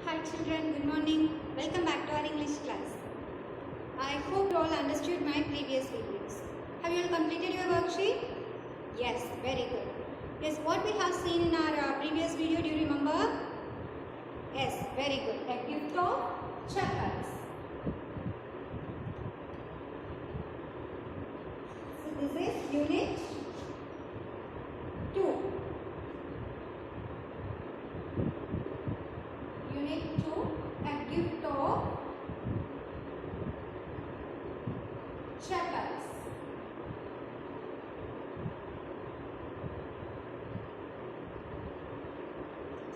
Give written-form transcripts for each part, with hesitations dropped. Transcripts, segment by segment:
Hi children, good morning. Welcome back to our English class. I hope you all understood my previous videos. Have you all completed your worksheet? Yes, very good. Yes, what we have seen in our previous video, do you remember? Yes, very good. A gift of checkers. So this is unit 2. Unit 2, a gift of checkers.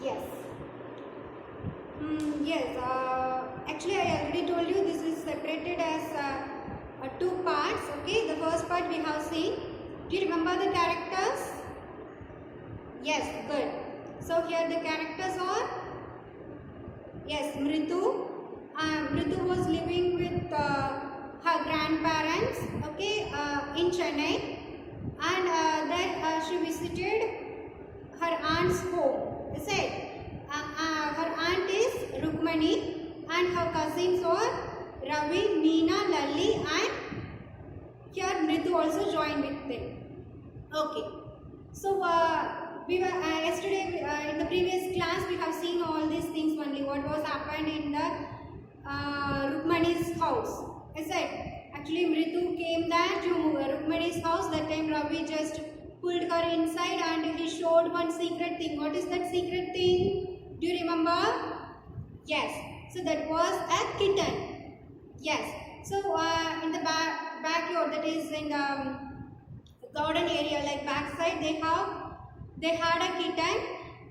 Yes. Yes. Actually, I already told you this is separated as two parts. Okay. The first part we have seen. Do you remember the characters? Yes. Good. So here the characters are. Yes, Mritu. Mritu was living with her grandparents. Okay. In Chennai, and then she visited her aunt's home. Is it? Her aunt is Rukmani and her cousins are Ravi, Meena, Lalli and here Mritu also joined with them. Okay. So we were yesterday in the previous class we have seen all these things only. What was happened in the Rukmani's house. Is it? Actually Mritu came there to Rukmani's house. That time Ravi just pulled her inside and he showed one secret thing. What is that secret thing? Do you remember? Yes. So that was a kitten. Yes. So in the backyard, that is in the garden area, like backside, they had a kitten.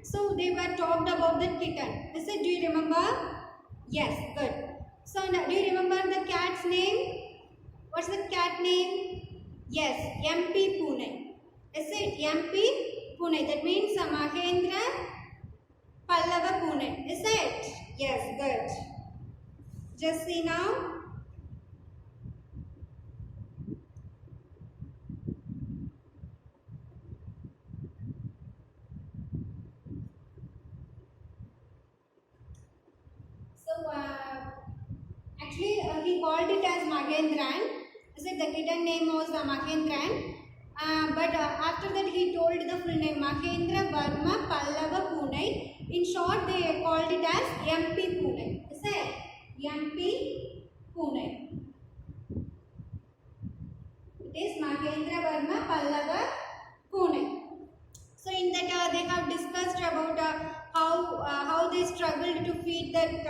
So they were talked about that kitten. Is it? Do you remember? Yes. Good. So now, do you remember the cat's name? What's the cat name? Yes. MP Pune. Is it MP Pune? That means Mahendra Pallava Pune. Is it? Yes, good. Just see now. So, actually, he called it as Mahendran. Is it? The kitten name was Mahendran. But after that, he told the full name Mahendra Varma Pallava Pune. In short, they called it as MP Pune. Is it? MP Pune. It is Mahendra Varma Pallava Pune. So in that they have discussed about how they struggled to feed that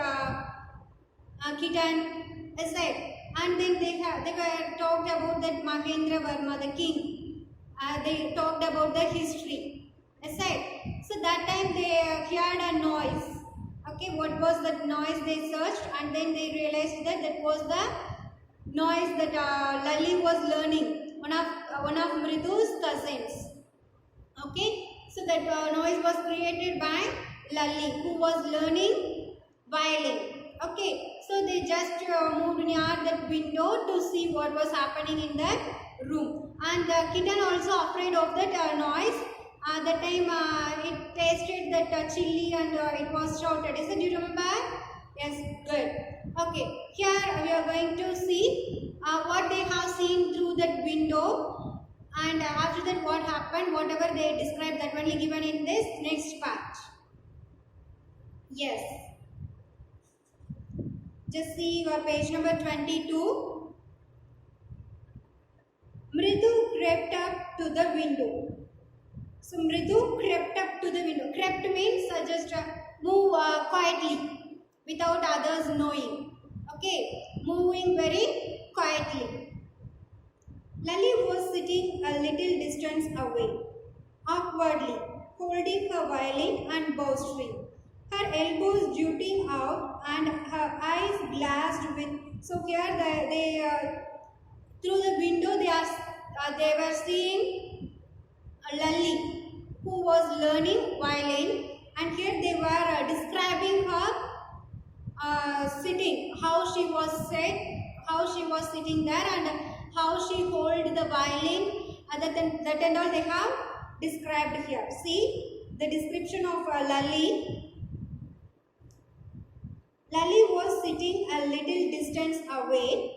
kitten, is it? And then they were talked about that Mahendra Varma, the king. They talked about the history, is it? So that time they heard a noise. Okay, what was that noise? They searched and then they realized that that was the noise that Lalli was learning, one of Mritu's cousins. Okay, so that noise was created by Lalli, who was learning violin. Okay, so they just moved near that window to see what was happening in that room. And the kitten also afraid of that noise. That time it tasted that chili and it was shouted. Is it? Do you remember? Yes, good. Okay, here we are going to see what they have seen through that window. And after that what happened, whatever they described, that only given in this next part. Yes. Just see your page number 22. Mridu crept up to the window. So Mridu crept up to the window. Crept means just move quietly without others knowing. Okay, moving very quietly. Lalli was sitting a little distance away, awkwardly, holding her violin and bowstring, her elbows jutting out and her eyes glassed with. So here they through the window they were seeing Lalli, who was learning violin, and here they were describing her sitting, how she was sitting there, and how she hold the violin. That and all they have described here. See the description of Lalli. sitting a little distance away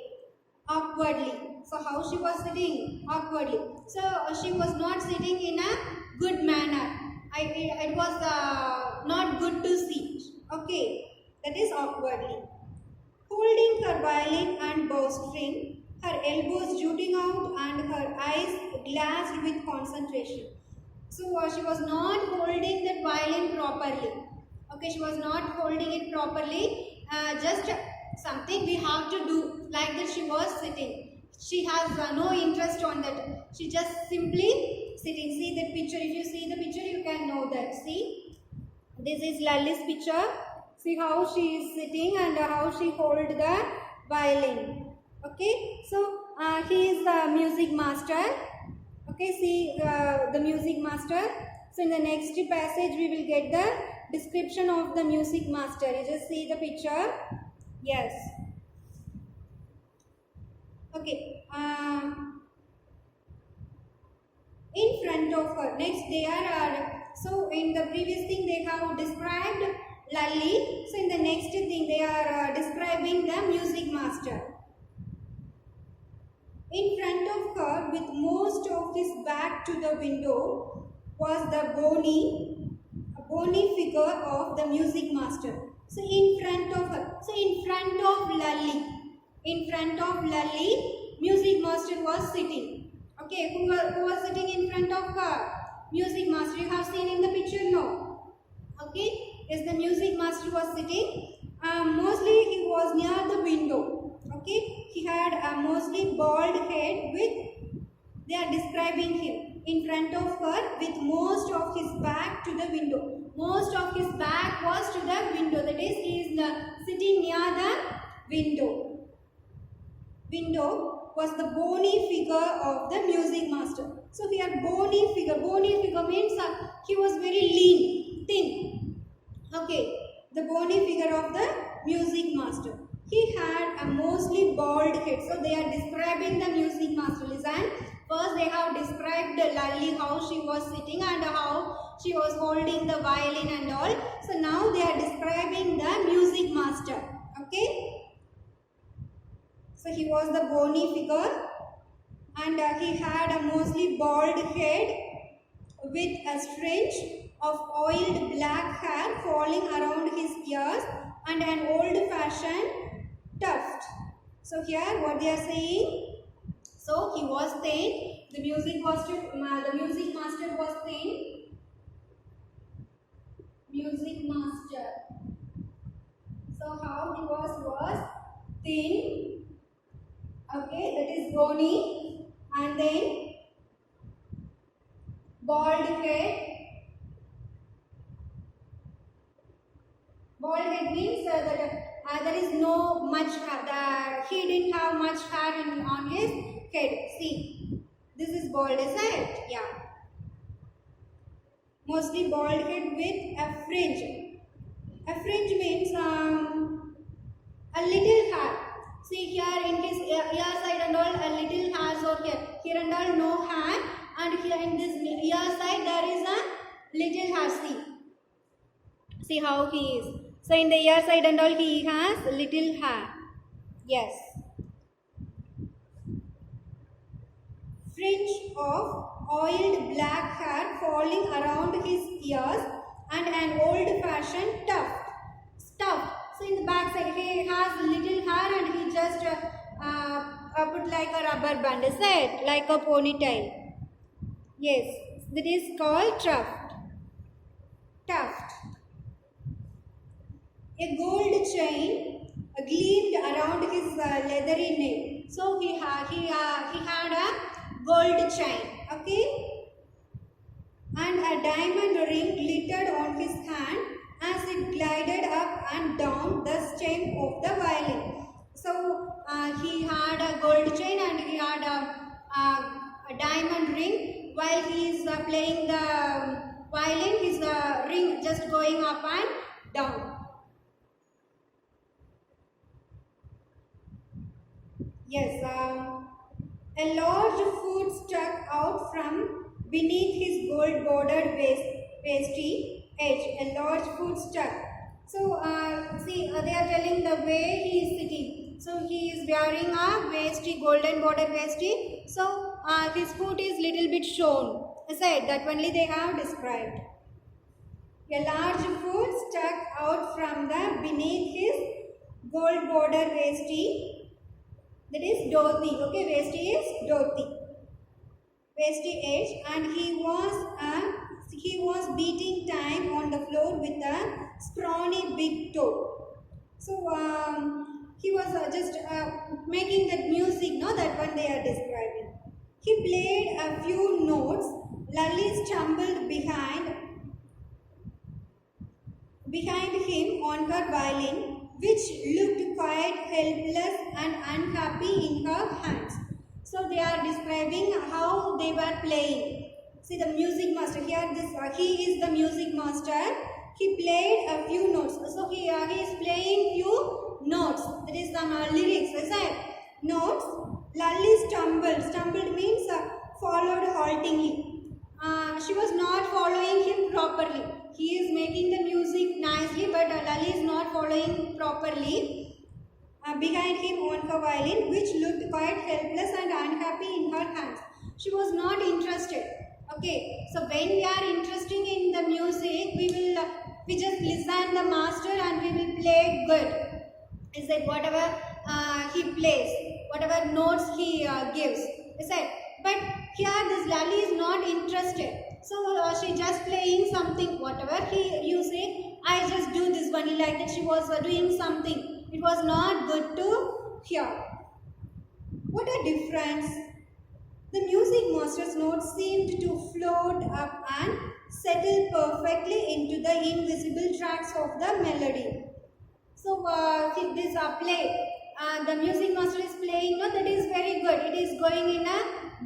awkwardly. So how she was sitting? Awkwardly. So she was not sitting in a good manner. It was not good to see. Okay, that is awkwardly. Holding her violin and bowstring, her elbows jutting out and her eyes glassed with concentration. So she was not holding that violin properly. Okay, she was not holding it properly. Just something we have to do, like that she was sitting. She has no interest on that. She just simply sitting. See that picture. If you see the picture, you can know that. See, this is Lalli's picture. See how she is sitting and how she hold the violin. Okay, so he is the music master. Okay, see the music master. So in the next passage we will get the description of the music master. You just see the picture. Yes. Okay. In front of her. Next there are, so in the previous thing they have described Lalli. So in the next thing they are describing the music master. In front of her, with most of his back to the window, was the bony figure of the music master. So in front of her, so in front of Lalli, music master was sitting. Okay, who was sitting in front of her? Music master. You have seen in the picture, no? Okay, yes, the music master was sitting. Mostly he was near the window. Okay, he had a mostly bald head with, they are describing him, in front of her with most of his back to the window. Most of his back was to the window. That is, he is sitting near the window. Window was the bony figure of the music master. So here bony figure. Bony figure means he was very lean, thin. Okay, the bony figure of the music master. He had a mostly bald head. So they are describing the music master. Listen. First they have described Lalli, how she was sitting and how she was holding the violin and all. So now they are describing the music master. Okay. So he was the bony figure and he had a mostly bald head with a fringe of oiled black hair falling around his ears and an old-fashioned tuft. So here what they are saying, so he was thin, the music master was thin. Music master. So how he was thin. Okay, that is bony, and then bald head. Bald head means that there is no much hair. He didn't have much hair on his head. See, this is bald, is it? Yeah. Mostly bald head with a fringe. A fringe means a little hair. See here in his ear side and all, a little hairs are here. Here and all no hair, and here in this ear side there is a little hair. See how he is. So in the ear side and all he has little hair. Yes. Fringe of oiled black hair falling around his ears and an old-fashioned tuft. So in the back side he has little hair and he just put like a rubber band, is it? Like a ponytail. Yes, that is called tuft. A gold chain gleamed around his leathery neck. So he had a gold chain, okay, and a diamond ring glittered on his hand as it glided up and down the stem of the violin. So he had a gold chain and he had a diamond ring. While he is playing the violin, his ring just going up and down. Yes, a large foot stuck out from beneath his gold bordered pastry edge. A large foot stuck. So, see, they are telling the way he is sitting. So he is wearing a vesty, golden border vesty. So his foot is little bit shown. Aside that only they have described. A large foot stuck out from the beneath his gold border vesty. That is dhoti. Okay, vesty is dhoti. Vesty edge, and he was beating time on the floor with a scrawny big toe. So he was just making that music, no, that one they are describing. He played a few notes. Lalli stumbled behind him on her violin, which looked quite helpless and unhappy in her hands. So they are describing how they were playing. See the music master here. He is the music master. He played a few notes. So he is playing few notes. That is some lyrics. Is it? Notes. Lalli stumbled. Stumbled means followed haltingly. She was not following him properly. He is making the music nicely, but Lalli is not following properly. Behind him on her violin, which looked quite helpless and unhappy in her hands. She was not interested. Okay, so when we are interested in the music, we just listen the master and we will play good. Is that whatever he plays, whatever notes he gives. Is that? But here this Lalli is not interested. So she just playing something, whatever you say, I just do this one. Like that she was doing something. It was not good to hear. What a difference. The music master's notes seemed to float up and settle perfectly into the invisible tracks of the melody. So this play, the music master is playing, no, that is very good. It is going in a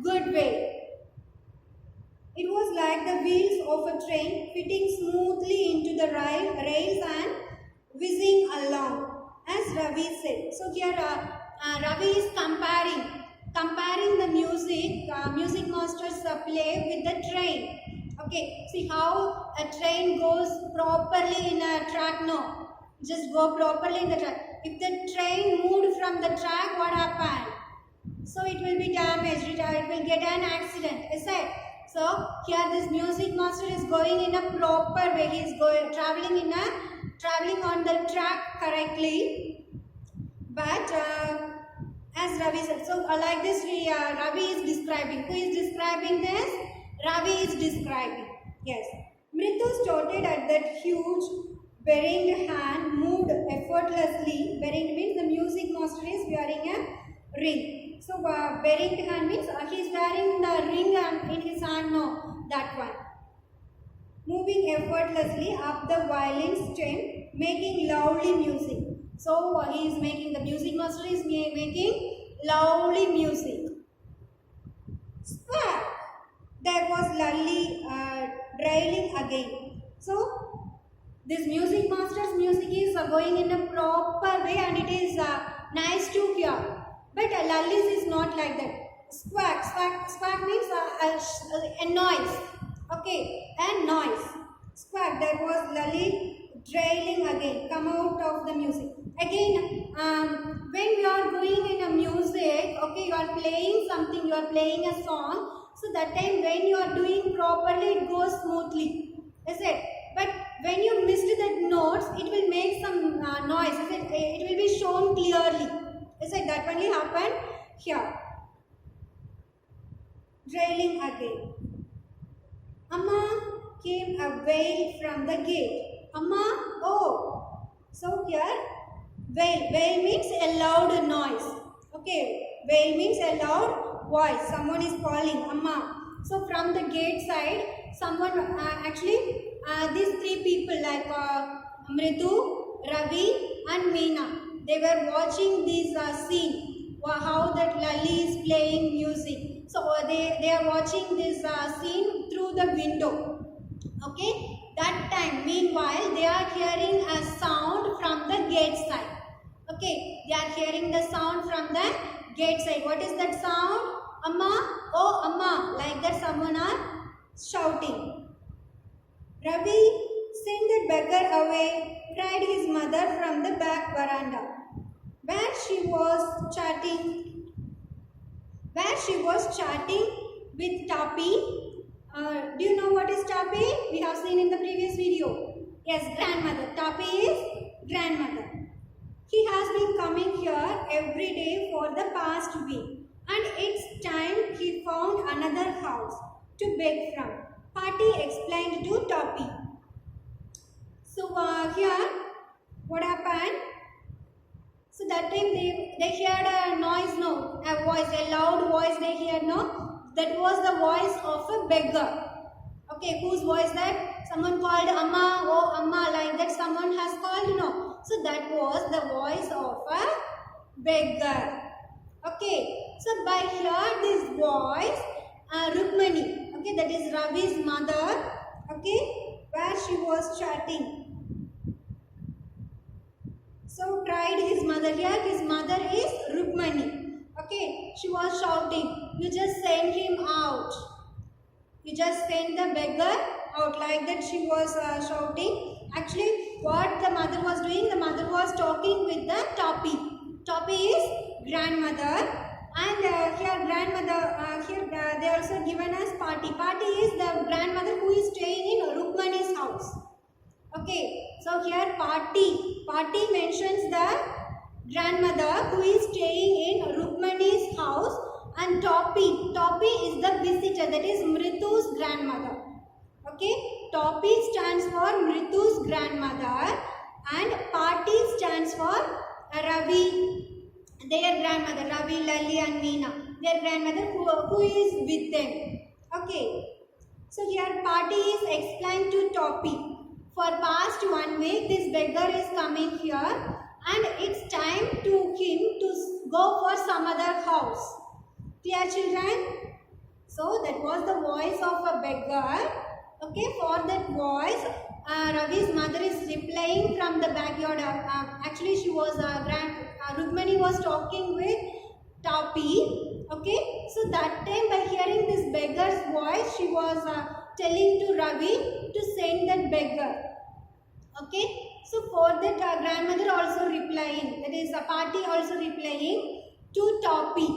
good way. It was like the wheels of a train fitting smoothly into the rails and whizzing along. As Ravi said. So here Ravi is comparing the music master's play with the train. Okay, see how a train goes properly in a track? No, just go properly in the track. If the train moved from the track, what happened? So it will be damaged, it will get an accident, is it? So here this music master is going in a proper way. He is traveling on the track correctly. But as Ravi said, so like this Ravi is describing. Who is describing this? Ravi is describing. Yes. Mritu started at that huge beringed hand, moved effortlessly. Beringed means the music master is wearing a ring. So beringed hand means he is wearing the ring in his hand. No, that one. Moving effortlessly up the violin stem, making lovely music. So he is making, the music master is making lovely music. Square. There was Lalli drailing again. So this music master's music is going in a proper way and it is nice to hear. But Lalli's is not like that. Squawk means a noise. Okay, a noise. Squawk. There was Lalli drailing again, come out of the music. Again, when you are going in a music, okay, you are playing something, you are playing a song. So that time when you are doing properly, it goes smoothly. Is it? But when you missed that notes, it will make some noise. Is it? It will be shown clearly. Is it? That only happened here. Drailing again. Amma came a wail from the gate. Amma, oh. So here, wail. Wail means a loud noise. Okay, wail means a loud voice. Someone is calling, Amma. So from the gate side, someone these three people like Mridu, Ravi and Meena, they were watching this scene, how that Lalli is playing music. So they are watching this scene through the window. Okay, that time, meanwhile, they are hearing a sound from the gate side. Okay, they are hearing the sound from the gate side. What is that sound? Amma, oh Amma, like that someone are shouting. Ravi Send that beggar away, cried his mother from the back veranda, where she was chatting with Toppy. Do you know what is Toppy? We have seen in the previous video. Yes, grandmother. Toppy is grandmother. He has been coming here every day for the past week, and it's time he found another house to beg from. Patty explained to Toppy. So here, what happened? So that time they heard a noise, a voice, a loud voice they heard, that was the voice of a beggar. Okay, whose voice that? Someone called Amma, oh Amma, like that someone has called, no. So that was the voice of a beggar. Okay, so by here this voice, Rukmani, okay, that is Ravi's mother, okay, where she was chatting. So cried his mother. Here his mother is Rukmani. Okay, she was shouting, you just send him out. You just send the beggar out, like that she was shouting. Actually, what the mother was doing, the mother was talking with the Toppy. Toppy is grandmother, and here grandmother, they also given us Patty. Patty is the grandmother who is staying in Rukmani's house. Okay, so here Patty mentions the grandmother who is staying in Rukmani's house, and Toppy is the visitor, that is Mritu's grandmother. Okay, Toppy stands for Mritu's grandmother, and Patty stands for Ravi, their grandmother, Ravi, Lali and Meena, their grandmother who is with them. Okay, so here Patty is explained to Toppy. For past 1 week, this beggar is coming here, and it's time to him to go for some other house. Clear, children? So that was the voice of a beggar. Okay, for that voice, Ravi's mother is replying from the backyard. Actually, she was Rukmani was talking with Toppy. Okay, so that time by hearing this beggar's voice, she was telling to Ravi to send that beggar. Okay, so for that grandmother also replying, that is Patty also replying to Toppy.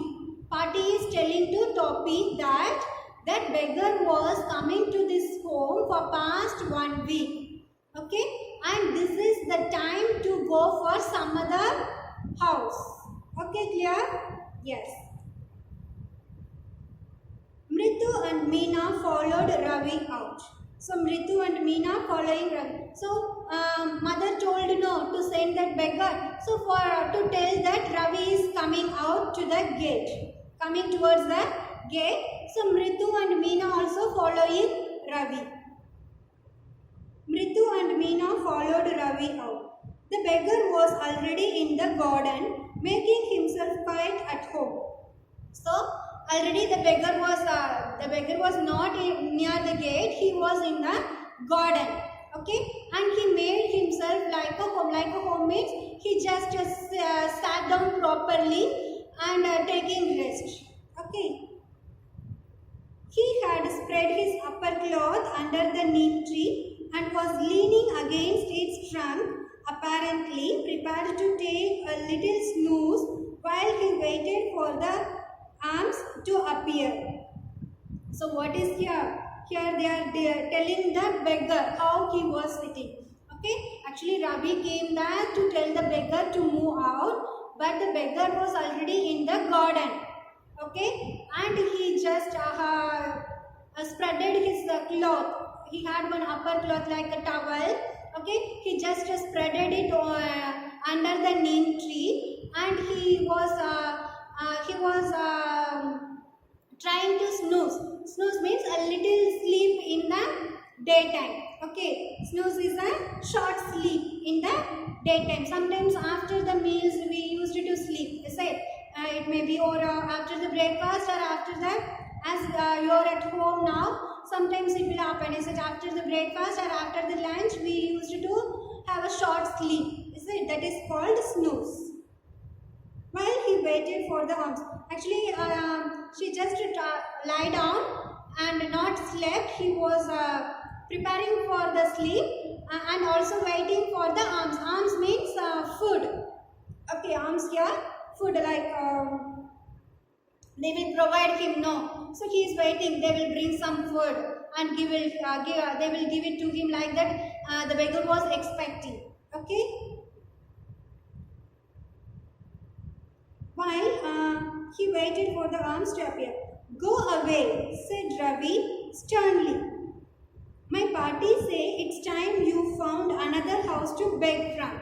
Patty is telling to Toppy that that beggar was coming to this home for past 1 week. Okay, and this is the time to go for some other house. Okay, clear? Yes. Mritu and Meena followed Ravi out. So Mritu and Meena following Ravi. So mother told no to send that beggar. So for to tell that Ravi is coming out to the gate, coming towards the gate. So Mritu and Meena also following Ravi. Mritu and Meena followed Ravi out. The beggar was already in the garden, making himself quite at home. So already the beggar was not near the gate. He was in the garden. Okay, and he made himself like a home. Like a home means he just sat down properly and taking rest. Okay. He had spread his upper cloth under the neem tree and was leaning against its trunk, apparently prepared to take a little snooze while he waited for the arms to appear. So what is here? Here they are telling the beggar how he was sitting. Okay, actually Ravi came there to tell the beggar to move out, but the beggar was already in the garden. Okay, and he just spreaded his cloth. He had one upper cloth like a towel. Okay, he just spreaded it under the neem tree, and he was trying to snooze. Snooze means a little sleep in the daytime. Okay, snooze is a short sleep in the daytime. Sometimes after the meals we used to sleep. Say it may be or after the breakfast or after that. As you are at home now, sometimes it will happen. Is it after the breakfast or after the lunch we used to have a short sleep. Is it? That is called snooze. While he waited for the arms. Actually, she just lie down and not slept. He was preparing for the sleep, and also waiting for the alms. Alms means food. Okay, alms here, food like they will provide him, no. So he is waiting. They will bring some food and they will give it to him, like that. The beggar was expecting. Okay. While he waited for the alms to appear. Go away, said Ravi sternly. My party say it's time you found another house to beg from.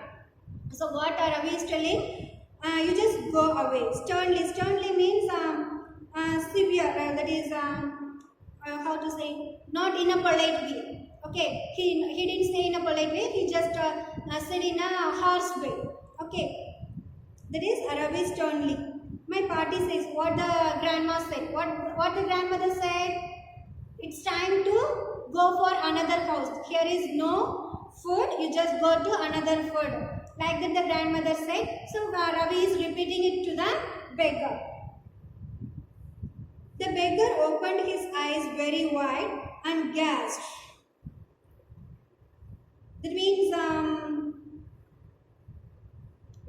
So what Ravi is telling? You just go away. Sternly. Sternly means severe. That is how to say? Not in a polite way. Okay. He didn't say in a polite way. He just said in a harsh way. Okay. That is Ravi sternly. My party says what the grandma said. What the grandmother said? It's time to go for another house. Here is no food. You just go to another food. Like that the grandmother said. So Ravi is repeating it to the beggar. The beggar opened his eyes very wide and gasped. That means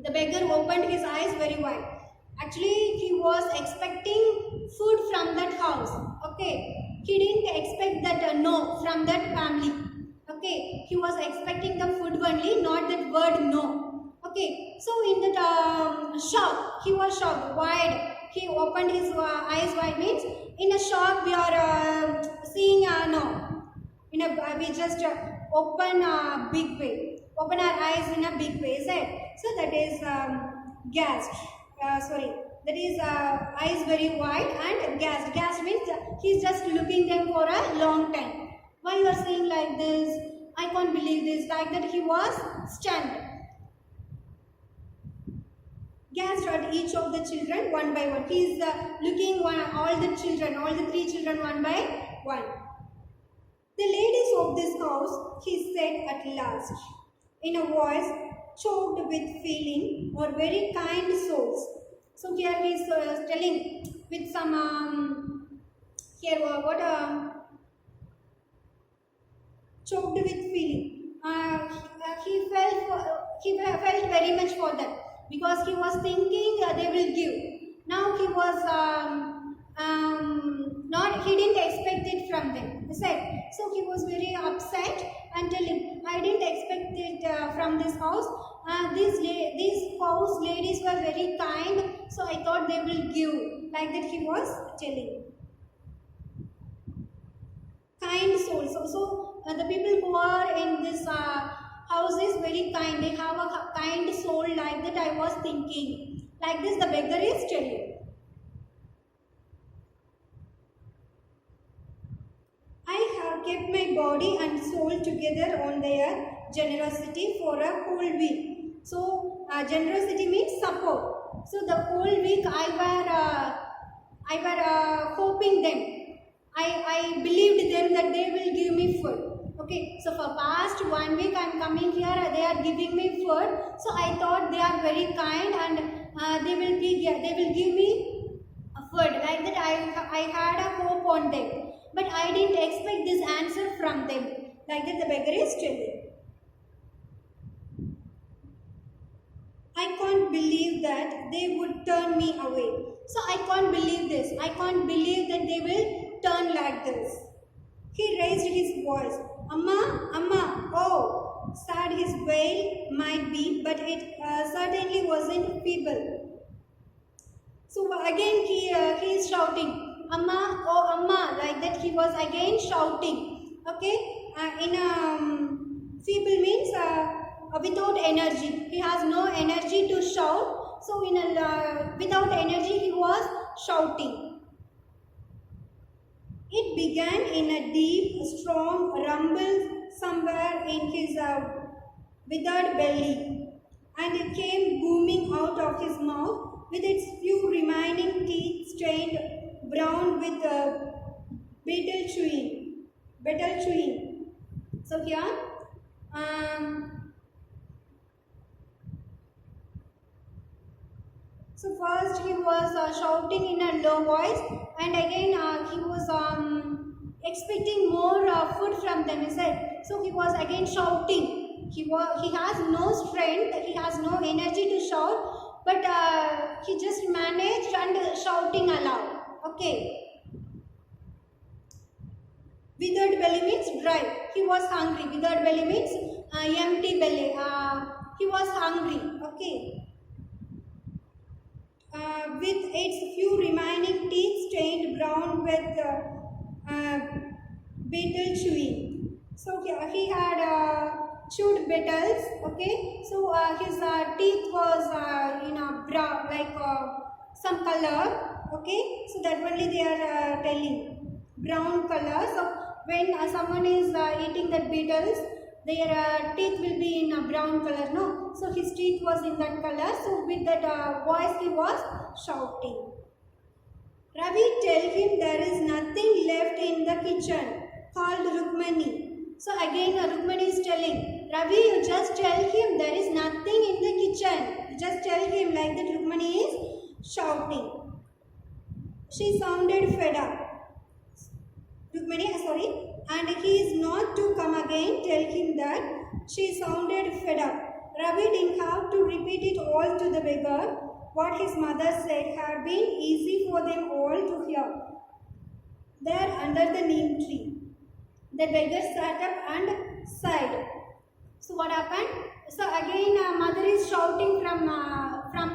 the beggar opened his eyes very wide. Actually, he was expecting food from that house. Okay. He didn't expect that no from that family. Okay. He was expecting the food only, not that word no. Okay. So in that shock, he was shocked. Wide. He opened his eyes wide means in a shock we are seeing no. We just open a big way. Open our eyes in a big way, is it? So that is gasped. That is eyes very wide and gasped. Gasped means he's just looking them for a long time. Why you are saying like this? I can't believe this. Like that he was stunned. Gasped at each of the children one by one. He is looking all the children, all the three children one by one. The ladies of this house, he said at last, in a voice choked with feeling, or very kind souls. So here he is telling with some choked with feeling. He felt very much for that because he was thinking they will give. Now he was he didn't expect it from them. So he was very upset and telling, I didn't expect it from this house. These house ladies were very kind, so I thought they will give. Like that he was telling. Kind souls. So the people who are in this house is very kind. They have a kind soul, like that I was thinking. Like this the beggar is telling. I have kept my body and soul together on their generosity for a whole week. So generosity means support. So the whole week I were hoping them. I believed them that they will give me food. Okay. So for past 1 week I am coming here. They are giving me food. So I thought they are very kind and they will give me food. Like that I had a hope on them. But I didn't expect this answer from them. Like that the beggar is telling. I can't believe that they would turn me away. So I can't believe this. I can't believe that they will turn like this. He raised his voice. Amma, Amma, oh, sad his wail might be, but it certainly wasn't feeble. So again he is shouting. Amma, oh Amma, like that he was again shouting. Okay, feeble means without energy. He has no energy to shout. So without energy he was shouting. It began in a deep, strong rumble somewhere in his withered belly, and it came booming out of his mouth with its few remaining teeth stained brown with betel chewing. So here, so first he was shouting in a low voice, and again he was expecting more food from them. He said, So he was again shouting. He has no strength, he has no energy to shout, but he just managed and shouting aloud. Okay. Withered belly means dry. He was hungry. Withered belly means empty belly. He was hungry. Okay. With its few remaining teeth stained brown with betel chewing. So he had chewed betals. Okay. So his teeth was brown, like some color. Okay. So that only they are telling brown color. So when someone is eating that beetles, their teeth will be in a brown color, no? So his teeth was in that color. So with that voice he was shouting. Ravi, tell him there is nothing left in the kitchen, called Rukmani. So again Rukmani is telling, Ravi, you just tell him there is nothing in the kitchen. You just tell him, like that Rukmani is shouting. She sounded fed up. Rukmani, sorry, and he is not to come again. Tell him that. She sounded fed up. Ravi didn't have to repeat it all to the beggar. What his mother said had been easy for them all to hear. There under the neem tree, the beggar sat up and sighed. So what happened? So again mother is shouting from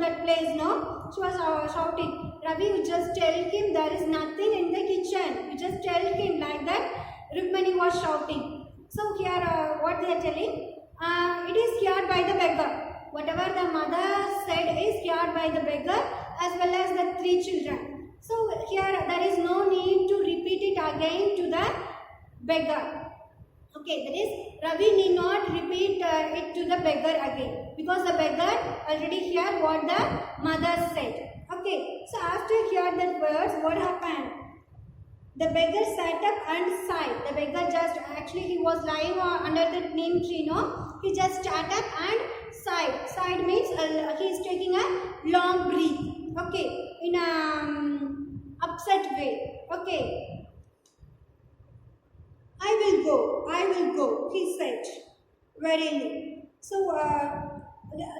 that place, no? She was shouting, Ravi, you just tell him there is nothing in the kitchen. You just tell him, like that Rukmani was shouting. So here what they are telling? It is heard by the beggar. Whatever the mother said is heard by the beggar as well as the three children. So here there is no need to repeat it again to the beggar. Okay, that is Ravi need not repeat it to the beggar again, because the beggar already heard what the mother said. Okay, so after heard that words, what happened? The beggar sat up and sighed. The beggar just, actually he was lying under the neem tree, no? He just sat up and sighed. Sighed means he is taking a long breath. Okay, in a upset way. Okay. I will go, he said, very low. So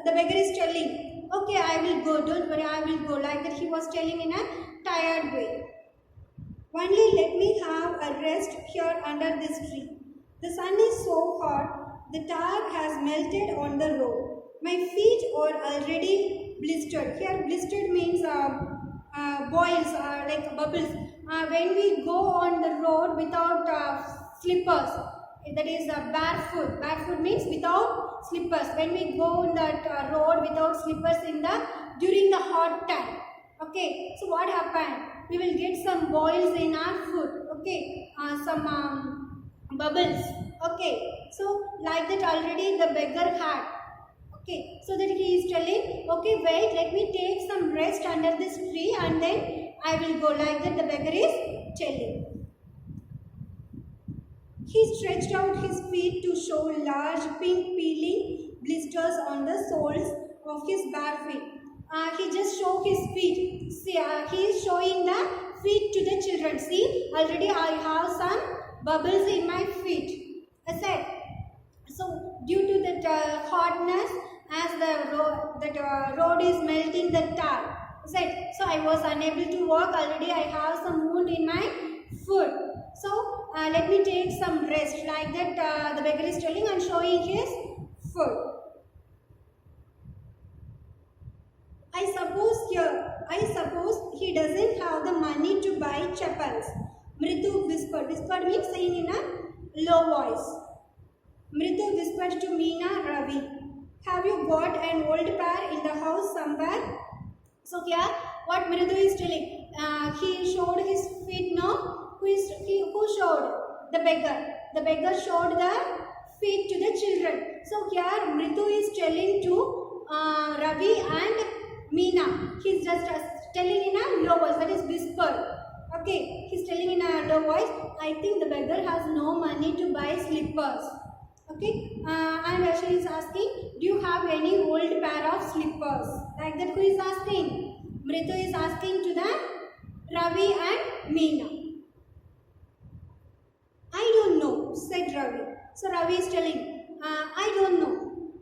the beggar is telling, okay, I will go, don't worry, I will go, like that he was telling in a tired way. Only let me have a rest here under this tree. The sun is so hot, the tar has melted on the road. My feet are already blistered. Here blistered means boils, like bubbles. When we go on the road without slippers, that is barefoot. Barefoot means without slippers. When we go on that road without slippers during the hot time. Okay, so what happened? We will get some boils in our foot. Okay, some bubbles. Okay, so like that already the beggar had. Okay, so that he is telling, okay, wait, let me take some rest under this tree and then I will go, like that the beggar is telling. He stretched out his feet to show large pink peeling blisters on the soles of his bare feet. He just showed his feet. See, he is showing the feet to the children. See, already I have some bubbles in my feet. I said, so due to that hotness, as the road is melting the tar. I said, so I was unable to walk. Already I have some wound in my foot. So let me take some rest, like that the beggar is telling and showing his foot. I suppose he doesn't have the money to buy chappals. Mritu whispered. Whispered means saying in a low voice. Mritu whispered to Meena, Ravi, have you got an old pair in the house somewhere? So here, what Mritu is telling, he showed his feet, no? Who showed? The beggar. The beggar showed the feet to the children. So here, Mritu is telling to Ravi and Meena. He is just telling in a low voice, that is whisper. Okay, he is telling in a low voice, I think the beggar has no money to buy slippers. Okay, and she is asking, do you have any old pair of slippers? Like that, who is asking? Mritu is asking to the Ravi and Meena. I don't know, said Ravi. So Ravi is telling, I don't know.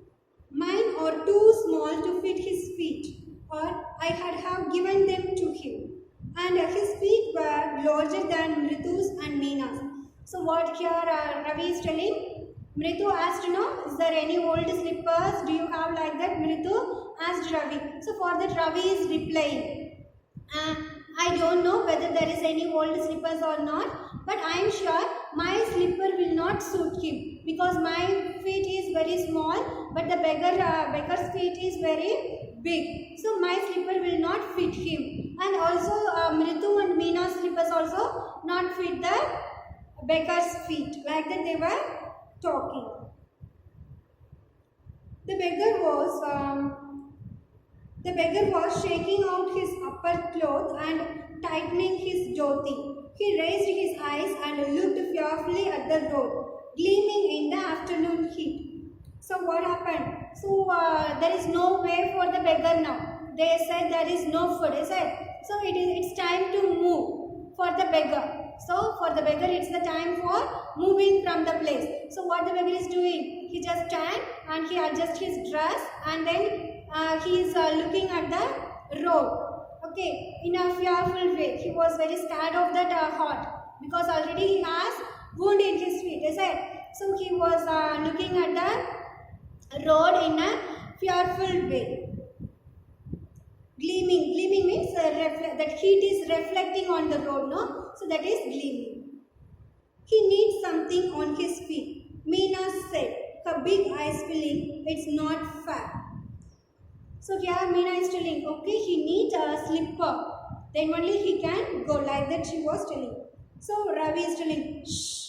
Mine are too small to fit his feet, or I had have given them to him. And his feet were larger than Mritu's and Meena's. So what here Ravi is telling? Mritu asked, is there any old slippers? Do you have like that? Mritu asked Ravi. So for that Ravi is replying. I don't know whether there is any old slippers or not, but I am sure my slipper will not suit him because my feet is very small, but the beggar's feet is very big. So my slipper will not fit him. And also Mritu and Meena's slippers also not fit the beggar's feet. Like that they were talking. The beggar was shaking out his upper cloth and tightening his dhoti. He raised his eyes and looked fearfully at the road, gleaming in the afternoon heat. So what happened? So there is no way for the beggar now. They said there is no food, is it? So it's time to move for the beggar. So for the beggar it's the time for moving from the place. So what the beggar is doing? He just stand and he adjusts his dress and then he is looking at the road. Okay, in a fearful way. He was very scared of that heart because already he has wound in his feet, is it? So he was looking at the road in a fearful way. Gleaming means that heat is reflecting on the road, no? So that is gleaming. He needs something on his feet. Meena said, her big eyes filling, it's not fair. So here Meena is telling, okay, he needs a slipper. Then only he can go, like that she was telling. So Ravi is telling, shh.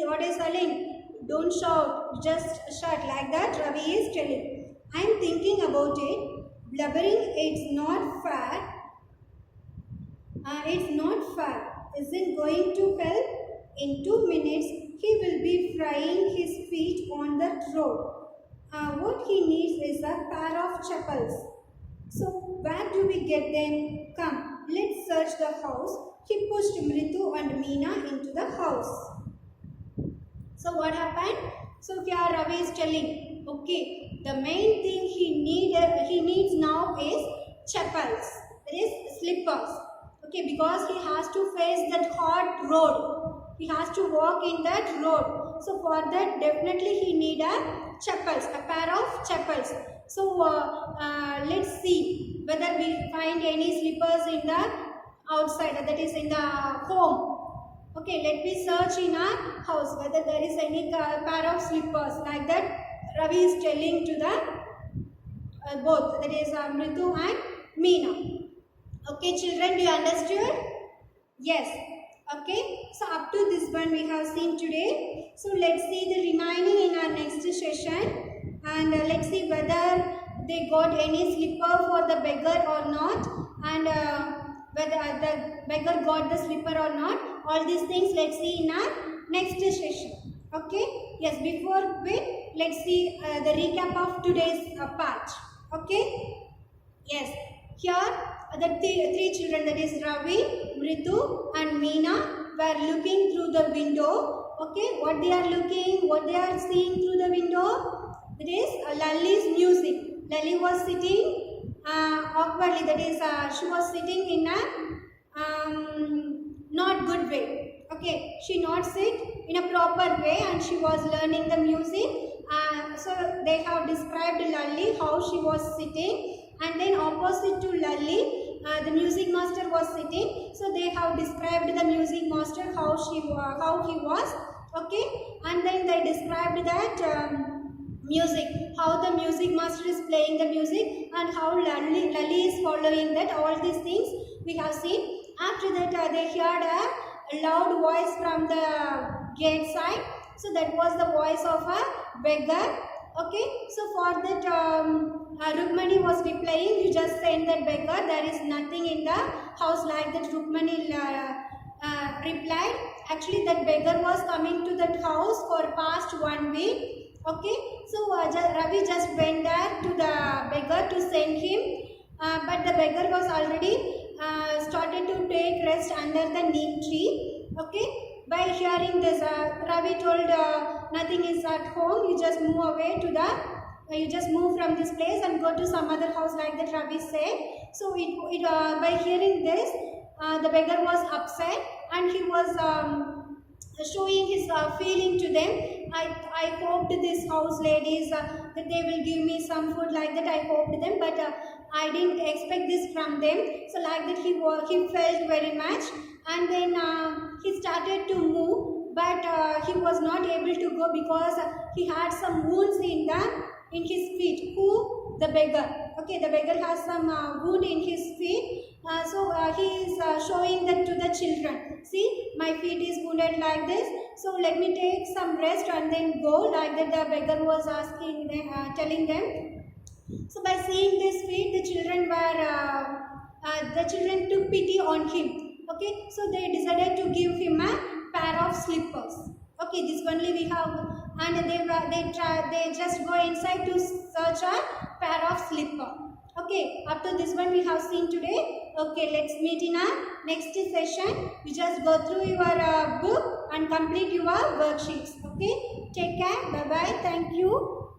What is telling? Don't shout, just shut, like that Ravi is telling. I am thinking about it. Blubbering, it's not fair. It's not fair. Isn't going to help? In 2 minutes, he will be frying his feet on that road. What he needs is a pair of chappals. So, where do we get them? Come, let's search the house. He pushed Mritu and Meena into the house. So, what happened? So, here Ravi is telling, okay, the main thing he needs now is chappals, that is slippers. Okay, because he has to face that hard road. He has to walk in that road. So for that, definitely he need a chappals, a pair of chappals. So let's see whether we find any slippers in the outside, that is in the home. Okay, let me search in our house whether there is any pair of slippers. Like that, Ravi is telling to the both, that is Mritu and Meena. Okay, children, do you understood? Yes. Okay, so up to this one we have seen today. So let's see the remaining in our next session, and let's see whether they got any slipper for the beggar or not, and whether the beggar got the slipper or not. All these things let's see in our next session. Okay, yes, before we let's see the recap of today's part. Okay, yes, here the three children, that is Ravi, Mritu and Meena, were looking through the window. Okay, what they are looking, what they are seeing through the window, that is Lalli's music. Lalli was sitting awkwardly, that is she was sitting in a not good way. Okay, she not sit in a proper way and she was learning the music. So they have described Lalli how she was sitting, and then opposite to Lalli the music master was sitting. So they have described the music master how he was. Okay, and then they described that music, how the music master is playing the music and how Lalli is following that. All these things we have seen. After that they heard a loud voice from the gate side. So that was the voice of a beggar. Okay, so for that Rukmani was replying, you just send that beggar, there is nothing in the house, like that Rukmani replied. Actually that beggar was coming to that house for past 1 week. Okay, so Ravi just went there to the beggar to send him, but the beggar was already started to take rest under the neem tree. Okay, By hearing this, Ravi told nothing is at home. You just move away to the. You just move from this place and go to some other house, like that Ravi said. So by hearing this, the beggar was upset and he was showing his feeling to them. I hoped these house ladies that they will give me some food, like that I hoped them, but I didn't expect this from them. So like that he felt very much, and then he started to move, but he was not able to go because he had some wounds in his feet. Who? The beggar. Okay, the beggar has some wound in his feet. So he is showing that to the children. See, my feet is wounded like this. So let me take some rest and then go. Like that the beggar was asking them, telling them. So by seeing this feet, the children took pity on him. Okay, so they decided to give him a pair of slippers. Okay, this only we have, and they just go inside to search a pair of slipper. Okay, up to this one we have seen today. Okay, let's meet in our next session. You just go through your book and complete your worksheets. Okay, take care. Bye bye. Thank you.